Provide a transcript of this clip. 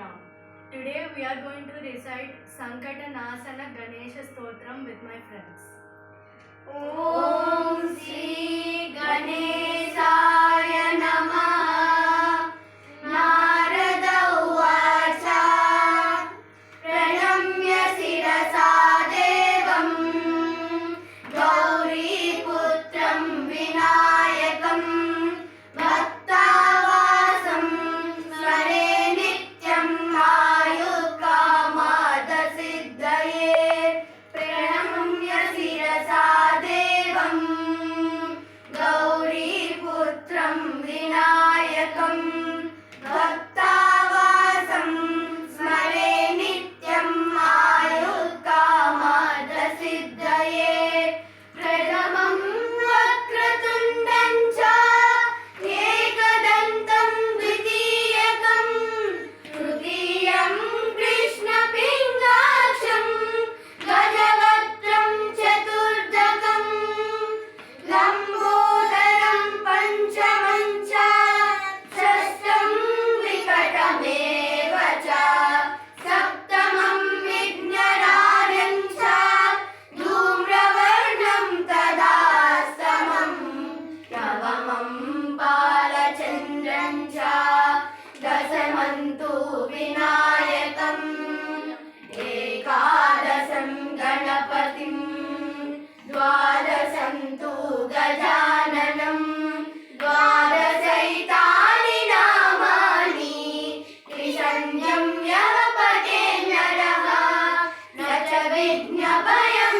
Meena. Today we are going to recite Sankatanasana Ganesha Stotram with my friends. Om Shri Ganeshaya Namaha. Narada Uvacha Pranamya Sirasa Devam Gauri Putram Vinayakam Bhaktavasam Smare Nityam Ayukkamada Siddhaye Pranamya Sirasa Devam Gauri Putram Vinayakam Bhaktavasam Smare Nityam Ayukkamada Siddhaye Pradhamam Vakratundam cha Ekadantam Dvitiyakam Trutiyam Krishna Pingaksham Gajavatram Chaturdakam Lambodaram Panchamam cha Shashtam Vikatameva cha Saptamam Vignanadam cha Dhumravarnam Tadastamam Navamam Palachandram cha Dasamantu Vinayakam Ekadasam Ganapatim Dvadasantu Gajananam Dvadasaitani Namani Trishanyam Yavapate Naraha Nacha Vigna Bhayam